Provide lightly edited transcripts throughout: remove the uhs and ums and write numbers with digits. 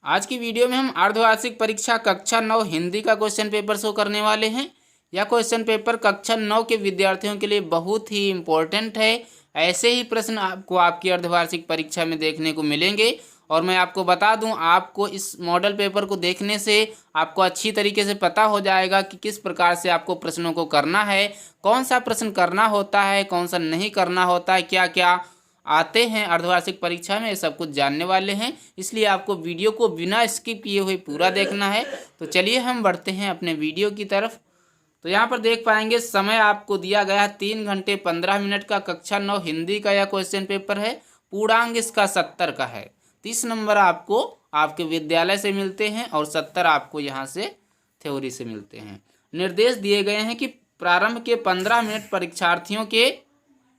आज की वीडियो में हम अर्धवार्षिक परीक्षा कक्षा 9 हिंदी का क्वेश्चन पेपर शो करने वाले हैं। यह क्वेश्चन पेपर कक्षा 9 के विद्यार्थियों के लिए बहुत ही इम्पोर्टेंट है। ऐसे ही प्रश्न आपको आपकी अर्धवार्षिक परीक्षा में देखने को मिलेंगे और मैं आपको बता दूं, आपको इस मॉडल पेपर को देखने से आपको अच्छी तरीके से पता हो जाएगा कि किस प्रकार से आपको प्रश्नों को करना है, कौन सा प्रश्न करना होता है, कौन सा नहीं करना होता है, क्या क्या आते हैं अर्धवार्षिक परीक्षा में, ये सब कुछ जानने वाले हैं। इसलिए आपको वीडियो को बिना स्किप किए हुए पूरा देखना है। तो चलिए हम बढ़ते हैं अपने वीडियो की तरफ। तो यहाँ पर देख पाएंगे समय आपको दिया गया 3 घंटे 15 मिनट का कक्षा 9 हिंदी का यह क्वेश्चन पेपर है। पूर्णांक इसका 70 का है। 30 नंबर आपको आपके विद्यालय से मिलते हैं और 70 आपको यहाँ से थ्योरी से मिलते हैं। निर्देश दिए गए हैं कि प्रारंभ के 15 मिनट परीक्षार्थियों के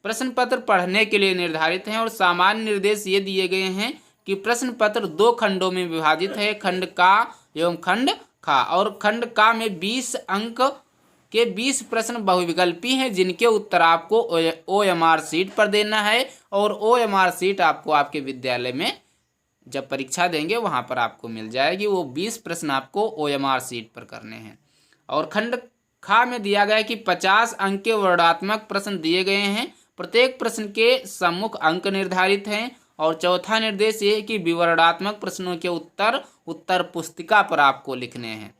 प्रश्न पत्र पढ़ने के लिए निर्धारित हैं और सामान्य निर्देश ये दिए गए हैं कि प्रश्न पत्र 2 खंडों में विभाजित है, खंड का एवं खंड खा। और खंड का में 20 अंक के 20 प्रश्न बहुविकल्पी हैं, जिनके उत्तर आपको OMR सीट पर देना है और OMR सीट आपको आपके विद्यालय में जब परीक्षा देंगे वहाँ पर आपको मिल जाएगी। वो 20 प्रश्न आपको OMR सीट पर करने हैं। और खंड खा में दिया गया है कि 50 अंक के वर्णात्मक प्रश्न दिए गए हैं, प्रत्येक प्रश्न के सम्मुख अंक निर्धारित हैं। और चौथा निर्देश ये है कि विवरणात्मक प्रश्नों के उत्तर पुस्तिका पर आपको लिखने हैं।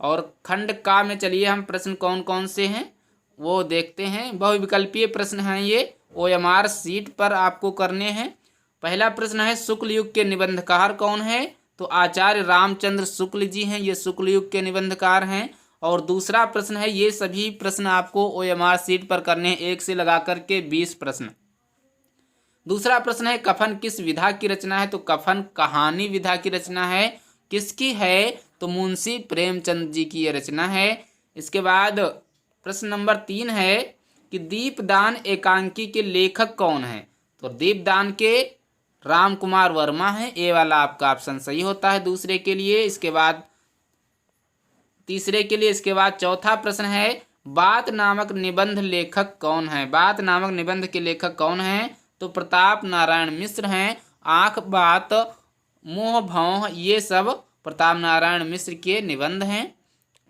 और खंड का में चलिए हम प्रश्न कौन कौन से हैं वो देखते हैं। बहुविकल्पीय प्रश्न हैं, ये OMR सीट पर आपको करने हैं। पहला प्रश्न है शुक्ल युग के निबंधकार कौन है? तो आचार्य रामचंद्र शुक्ल जी हैं, ये शुक्ल युग के निबंधकार हैं। और दूसरा प्रश्न है, ये सभी प्रश्न आपको OMR सीट पर करने हैं, 1 से लगा करके 20 प्रश्न। दूसरा प्रश्न है कफन किस विधा की रचना है? तो कफन कहानी विधा की रचना है। किसकी है? तो मुंशी प्रेमचंद जी की ये रचना है। इसके बाद प्रश्न नंबर 3 है कि दीपदान एकांकी के लेखक कौन है? तो दीपदान के राम कुमार वर्मा है, ये वाला आपका ऑप्शन सही होता है दूसरे के लिए। इसके बाद तीसरे के लिए इसके बाद चौथा प्रश्न है बात नामक निबंध लेखक कौन है? बात नामक निबंध के लेखक कौन है? तो प्रताप नारायण मिश्र हैं। आंख बात मोह भौह ये सब प्रताप नारायण मिश्र के निबंध हैं।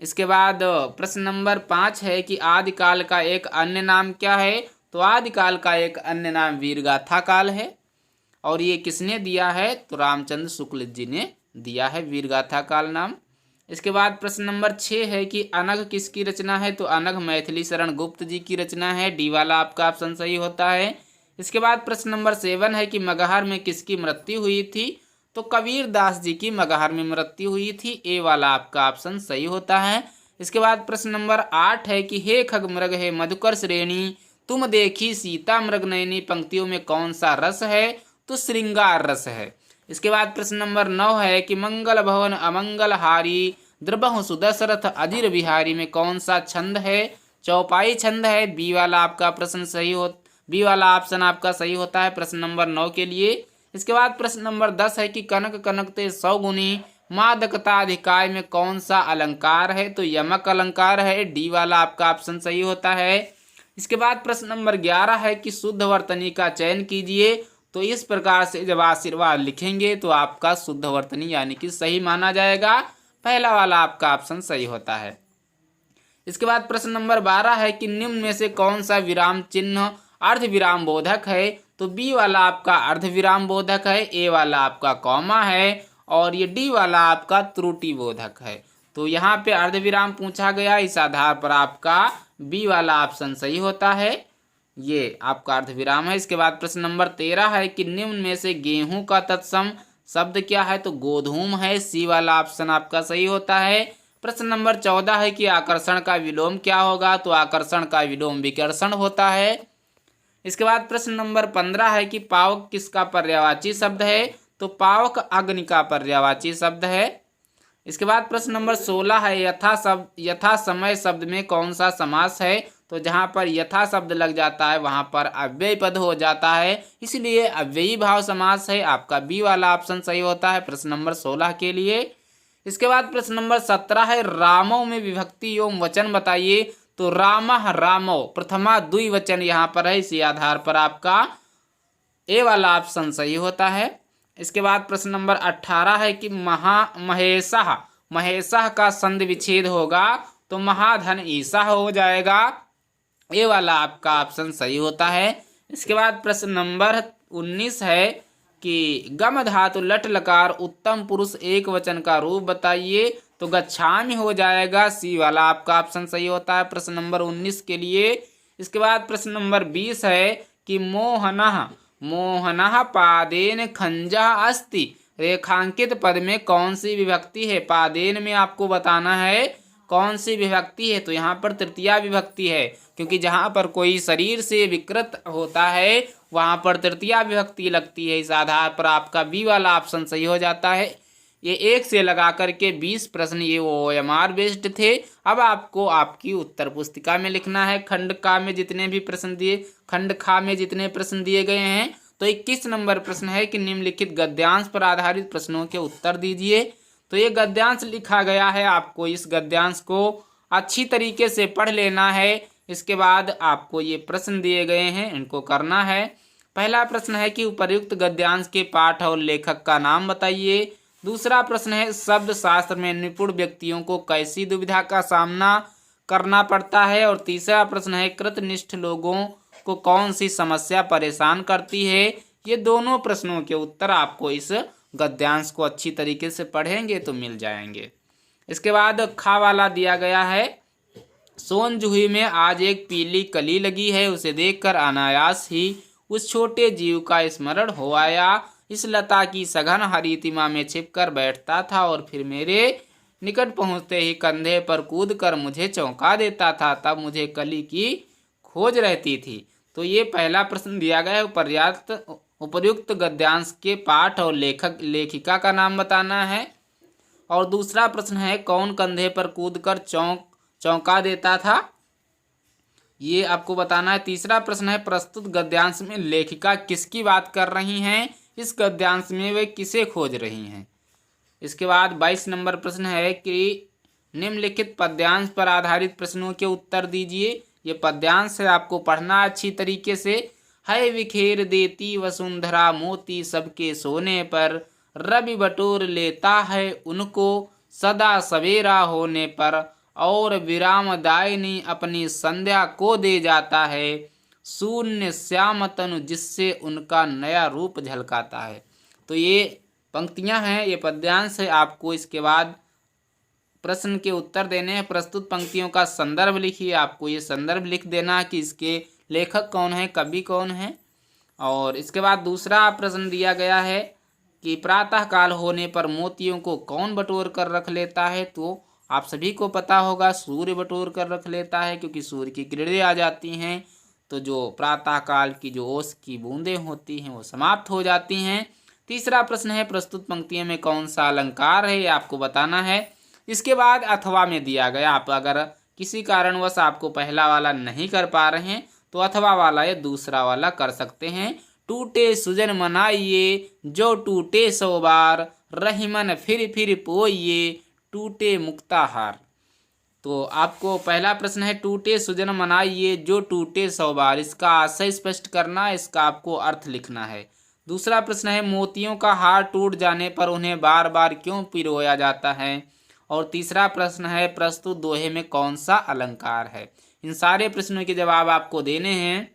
इसके बाद प्रश्न नंबर 5 है कि आदिकाल का एक अन्य नाम क्या है? तो आदिकाल का एक अन्य नाम वीरगाथा काल है। और ये किसने दिया है? तो रामचंद्र शुक्ल जी ने दिया है वीरगाथा काल नाम। इसके बाद प्रश्न नंबर 6 है कि अनघ किसकी रचना है? तो अनघ मैथिली शरण गुप्त जी की रचना है, डी वाला आपका ऑप्शन सही होता है। इसके बाद प्रश्न नंबर 7 है कि मगहर में किसकी मृत्यु हुई थी? तो कबीर दास जी की मगहर में मृत्यु हुई थी, ए वाला आपका ऑप्शन सही होता है। इसके बाद प्रश्न नंबर 8 है कि हे खग मृग हे मधुकर श्रेणी तुम देखी सीता मृग नयनी पंक्तियों में कौन सा रस है? तो श्रृंगार रस है। इसके बाद प्रश्न नंबर 9 है कि मंगल भवन अमंगल हारी द्रबहु सुदशरथ अधीर बिहारी में कौन सा छंद है? चौपाई छंद है, बी वाला आपका प्रश्न सही हो बी वाला ऑप्शन आपका सही होता है प्रश्न नंबर 9 के लिए। इसके बाद प्रश्न नंबर 10 है कि कनक कनकते सौगुनी मादकताधिकाय में कौन सा अलंकार है? तो यमक अलंकार है, डी वाला आपका ऑप्शन सही होता है। इसके बाद प्रश्न नंबर 11 है कि शुद्ध वर्तनी का चयन कीजिए। तो इस प्रकार से जब आशीर्वाद लिखेंगे तो आपका शुद्ध वर्तनी यानी कि सही माना जाएगा, पहला वाला आपका ऑप्शन सही होता है। इसके बाद प्रश्न नंबर 12 है कि निम्न में से कौन सा विराम चिन्ह अर्ध विराम बोधक है? तो बी वाला आपका अर्ध विराम बोधक है, ए वाला आपका कॉमा है और ये डी वाला आपका त्रुटि बोधक है। तो यहाँ पे अर्ध विराम पूछा गया, इस आधार पर आपका बी वाला ऑप्शन सही होता है, ये आपका अर्ध विराम है। इसके बाद प्रश्न नंबर 13 है कि निम्न में से गेहूं का तत्सम शब्द क्या है? तो गोधूम है, सी वाला ऑप्शन आपका सही होता है। प्रश्न नंबर 14 है कि आकर्षण का विलोम क्या होगा? तो आकर्षण का विलोम विकर्षण होता है। इसके बाद प्रश्न नंबर 15 है कि पावक किसका पर्यायवाची शब्द है? तो पावक अग्नि का पर्यायवाची शब्द है। इसके बाद प्रश्न नंबर 16 है यथा समय शब्द में कौन सा समास है? तो जहाँ पर यथा शब्द लग जाता है वहाँ पर अव्ययी पद हो जाता है, इसलिए अव्ययी भाव समास है, आपका बी वाला ऑप्शन सही होता है प्रश्न नंबर 16 के लिए। इसके बाद प्रश्न नंबर 17 है रामों में विभक्ति एवं वचन बताइए। तो रामः रामो प्रथमा द्विवचन यहाँ पर है, इसी आधार पर आपका ए वाला ऑप्शन सही होता है। इसके बाद प्रश्न नंबर 18 है कि महेशः महेशः का संधि विच्छेद होगा तो महाधन ईसा हो जाएगा। ये वाला आपका ऑप्शन सही होता है। इसके बाद प्रश्न नंबर 19 है कि गम धातु लट लकार उत्तम पुरुष एक वचन का रूप बताइए तो गच्छामि हो जाएगा। सी वाला आपका ऑप्शन सही होता है प्रश्न नंबर 19 के लिए। इसके बाद प्रश्न नंबर 20 है कि मोहनः मोहनः पादेन खंजा अस्ति रेखांकित पद में कौन सी विभक्ति है। पादेन में आपको बताना है कौन सी विभक्ति है, तो यहाँ पर तृतीया विभक्ति है, क्योंकि जहाँ पर कोई शरीर से विकृत होता है वहाँ पर तृतीया विभक्ति लगती है। इस आधार पर आपका बी वाला ऑप्शन सही हो जाता है। ये 1 से लगा करके 20 प्रश्न ये OMR बेस्ड थे। अब आपको आपकी उत्तर पुस्तिका में लिखना है खंड का में जितने भी प्रश्न दिए, खंड खा में जितने प्रश्न दिए गए हैं। तो 21 नंबर प्रश्न है कि निम्नलिखित गद्यांश पर आधारित प्रश्नों के उत्तर दीजिए। तो ये गद्यांश लिखा गया है, आपको इस गद्यांश को अच्छी तरीके से पढ़ लेना है। इसके बाद आपको ये प्रश्न दिए गए हैं, इनको करना है। पहला प्रश्न है कि उपर्युक्त गद्यांश के पाठ और लेखक का नाम बताइए। दूसरा प्रश्न है शब्द शास्त्र में निपुण व्यक्तियों को कैसी दुविधा का सामना करना पड़ता है। और तीसरा प्रश्न है कृतनिष्ठ लोगों को कौन सी समस्या परेशान करती है। ये दोनों प्रश्नों के उत्तर आपको इस गद्यांश को अच्छी तरीके से पढ़ेंगे तो मिल जाएंगे। इसके बाद खा वाला दिया गया है सोन जूही में आज एक पीली कली लगी है, उसे देखकर अनायास ही उस छोटे जीव का स्मरण हो आया। इस लता की सघन हरितिमा में छिपकर बैठता था और फिर मेरे निकट पहुंचते ही कंधे पर कूदकर मुझे चौंका देता था, तब मुझे कली की खोज रहती थी। तो ये पहला प्रश्न दिया गया है उपर्युक्त गद्यांश के पाठ और लेखक लेखिका का नाम बताना है। और दूसरा प्रश्न है कौन कंधे पर कूदकर चौंका देता था, ये आपको बताना है। तीसरा प्रश्न है प्रस्तुत गद्यांश में लेखिका किसकी बात कर रही हैं, इस गद्यांश में वे किसे खोज रही हैं। इसके बाद 22 नंबर प्रश्न है कि निम्नलिखित पद्यांश पर आधारित प्रश्नों के उत्तर दीजिए। ये पद्यांश है, आपको पढ़ना अच्छी तरीके से। है विखेर देती वसुंधरा मोती सबके सोने पर, रवि बटोर लेता है उनको सदा सवेरा होने पर, और विराम दायिनी अपनी संध्या को दे जाता है, शून्य श्याम तनु जिससे उनका नया रूप झलकाता है। तो ये पंक्तियां हैं, ये पद्यांश है। आपको इसके बाद प्रश्न के उत्तर देने हैं। प्रस्तुत पंक्तियों का संदर्भ लिखिए, आपको ये संदर्भ लिख देना कि इसके लेखक कौन है, कवि कौन है। और इसके बाद दूसरा प्रश्न दिया गया है कि प्रातः काल होने पर मोतियों को कौन बटोर कर रख लेता है। तो आप सभी को पता होगा सूर्य बटोर कर रख लेता है, क्योंकि सूर्य की किरणें आ जाती हैं तो जो प्रातः काल की जो ओस की बूंदें होती हैं वो समाप्त हो जाती हैं। तीसरा प्रश्न है प्रस्तुत पंक्तियों में कौन सा अलंकार है, ये आपको बताना है। इसके बाद अथवा में दिया गया, आप अगर किसी कारणवश आपको पहला वाला नहीं कर पा रहे हैं तो अथवा वाला या दूसरा वाला कर सकते हैं। टूटे सुजन मनाइए जो टूटे सौ बार, रहीमन फिर पोइए टूटे मुक्ताहार। तो आपको पहला प्रश्न है टूटे सुजन मनाइए जो टूटे सौ बार, इसका आशय स्पष्ट करना, इसका आपको अर्थ लिखना है। दूसरा प्रश्न है मोतियों का हार टूट जाने पर उन्हें बार बार क्यों पिरोया जाता है। और तीसरा प्रश्न है प्रस्तुत दोहे में कौन सा अलंकार है। इन सारे प्रश्नों के जवाब आपको देने हैं।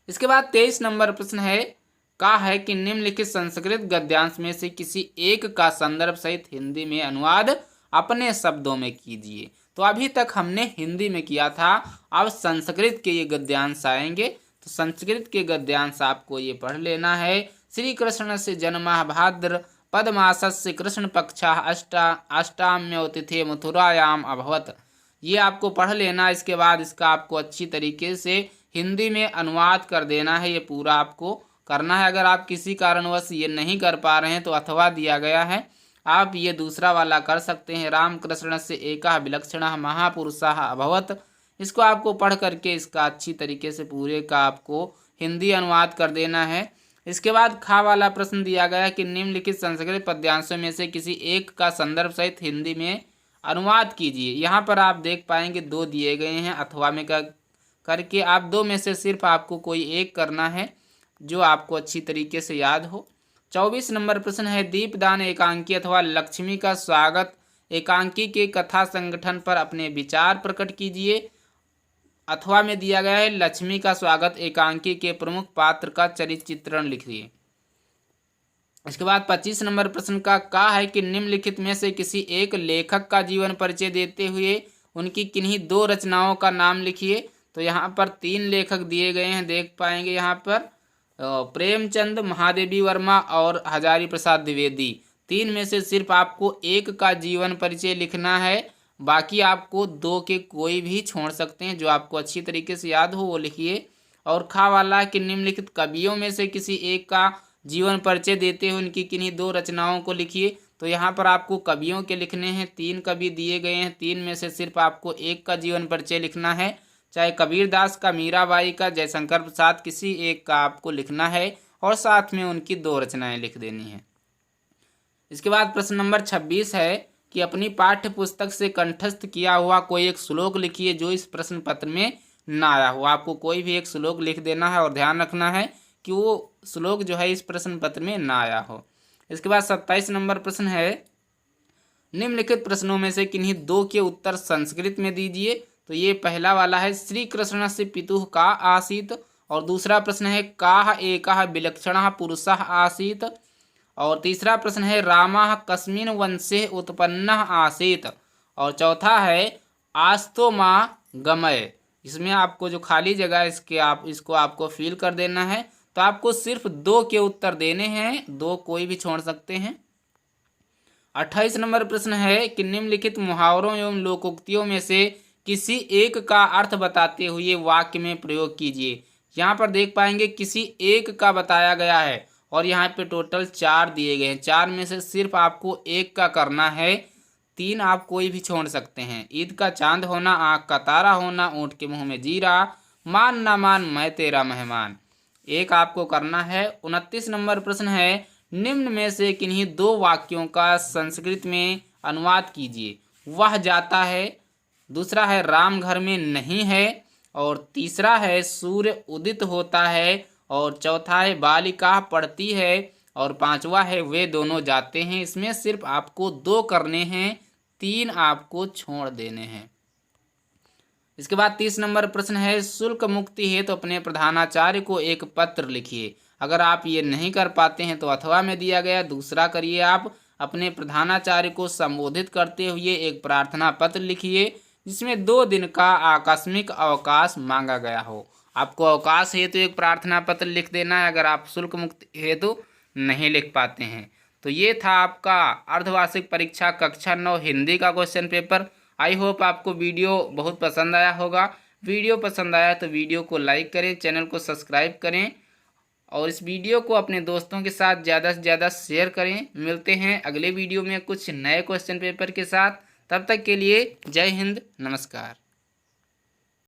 इसके बाद 23 नंबर प्रश्न है कि निम्नलिखित संस्कृत गद्यांश में से किसी एक का संदर्भ सहित हिंदी में अनुवाद अपने शब्दों में कीजिए। तो अभी तक हमने हिंदी में किया था, अब संस्कृत के ये गद्यांश आएंगे। तो संस्कृत के गद्यांश आपको ये पढ़ लेना है। श्री कृष्ण से जन्मा भाद्र पदमासस्य कृष्ण पक्षा अष्टाम्यो तिथे मथुरायाम अभवत, ये आपको पढ़ लेना। इसके बाद इसका आपको अच्छी तरीके से हिंदी में अनुवाद कर देना है, ये पूरा आपको करना है। अगर आप किसी कारणवश ये नहीं कर पा रहे हैं तो अथवा दिया गया है, आप ये दूसरा वाला कर सकते हैं। रामकृष्ण से एका विलक्षणः महापुरुषः अभवत, इसको आपको पढ़ करके इसका अच्छी तरीके से पूरे का आपको हिंदी अनुवाद कर देना है। इसके बाद खा वाला प्रश्न दिया गया कि निम्नलिखित संस्कृत पद्यांशों में से किसी एक का संदर्भ सहित हिंदी में अनुवाद कीजिए। यहाँ पर आप देख पाएंगे 2 दिए गए हैं, अथवा में करके आप 2 में से सिर्फ आपको कोई एक करना है जो आपको अच्छी तरीके से याद हो। 24 नंबर प्रश्न है दीपदान एकांकी अथवा लक्ष्मी का स्वागत एकांकी के कथा संगठन पर अपने विचार प्रकट कीजिए। अथवा में दिया गया है लक्ष्मी का स्वागत एकांकी के प्रमुख पात्र का चरित्र चित्रण लिखिए। इसके बाद 25 नंबर प्रश्न का है कि निम्नलिखित में से किसी एक लेखक का जीवन परिचय देते हुए उनकी किन्हीं दो रचनाओं का नाम लिखिए। तो यहाँ पर 3 लेखक दिए गए हैं, देख पाएंगे यहाँ पर प्रेमचंद, महादेवी वर्मा और हजारी प्रसाद द्विवेदी। 3 में से सिर्फ आपको एक का जीवन परिचय लिखना है, बाकी आपको 2 के कोई भी छोड़ सकते हैं, जो आपको अच्छी तरीके से याद हो वो लिखिए। और खा वाला कि निम्नलिखित कवियों में से किसी एक का जीवन परिचय देते हुए उनकी किन्हीं 2 रचनाओं को लिखिए। तो यहाँ पर आपको कवियों के लिखने हैं, 3 कवि दिए गए हैं, 3 में से सिर्फ आपको एक का जीवन परिचय लिखना है, चाहे कबीरदास का, मीराबाई का, जयशंकर प्रसाद, किसी एक का आपको लिखना है और साथ में उनकी 2 रचनाएं लिख देनी है। इसके बाद प्रश्न नंबर 26 है कि अपनी पाठ्य पुस्तक से कंठस्थ किया हुआ कोई एक श्लोक लिखिए जो इस प्रश्न पत्र में ना आया हो। आपको कोई भी एक श्लोक लिख देना है और ध्यान रखना है कि वो श्लोक जो है इस प्रश्न पत्र में ना आया हो। इसके बाद 27 नंबर प्रश्न है निम्नलिखित प्रश्नों में से किन्हीं 2 के उत्तर संस्कृत में दीजिए। तो ये पहला वाला है श्री कृष्ण से पितुः का आसीत, और दूसरा प्रश्न है काह एकः विलक्षणः पुरुषः आसीत, और तीसरा प्रश्न है रामः कस्मिन् वंशे उत्पन्नः आसीत, और चौथा है आस्तो माँ गमय। इसमें आपको जो खाली जगह है इसको आपको फिल कर देना है। तो आपको सिर्फ 2 के उत्तर देने हैं, 2 कोई भी छोड़ सकते हैं। 28 नंबर प्रश्न है कि निम्नलिखित मुहावरों एवं लोकोक्तियों में से किसी एक का अर्थ बताते हुए वाक्य में प्रयोग कीजिए। यहाँ पर देख पाएंगे किसी एक का बताया गया है और यहाँ पे टोटल 4 दिए गए हैं। 4 में से सिर्फ आपको एक का करना है, 3 आप कोई भी छोड़ सकते हैं। ईद का चांद होना, आँख का तारा होना, ऊँट के मुंह में जीरा, मान ना मान मैं तेरा मेहमान, एक आपको करना है। 29 नंबर प्रश्न है निम्न में से किन्हीं 2 वाक्यों का संस्कृत में अनुवाद कीजिए। वह जाता है, दूसरा है राम घर में नहीं है, और तीसरा है सूर्य उदित होता है, और चौथा है बालिका पढ़ती है, और 5वां है वे दोनों जाते हैं। इसमें सिर्फ आपको 2 करने हैं, 3 आपको छोड़ देने हैं। इसके बाद 30 नंबर प्रश्न है शुल्क मुक्ति हेतु अपने प्रधानाचार्य को एक पत्र लिखिए। अगर आप ये नहीं कर पाते हैं तो अथवा में दिया गया दूसरा करिए। आप अपने प्रधानाचार्य को संबोधित करते हुए एक प्रार्थना पत्र लिखिए जिसमें 2 दिन का आकस्मिक अवकाश मांगा गया हो। आपको अवकाश हेतु एक प्रार्थना पत्र लिख देना है अगर आप शुल्क मुक्ति हेतु नहीं लिख पाते हैं। तो ये था आपका अर्धवार्षिक परीक्षा कक्षा 9 हिंदी का क्वेश्चन पेपर। आई होप आपको वीडियो बहुत पसंद आया होगा। वीडियो पसंद आया तो वीडियो को लाइक करें, चैनल को सब्सक्राइब करें और इस वीडियो को अपने दोस्तों के साथ ज़्यादा से ज़्यादा शेयर करें। मिलते हैं अगले वीडियो में कुछ नए क्वेश्चन पेपर के साथ। तब तक के लिए जय हिंद, नमस्कार।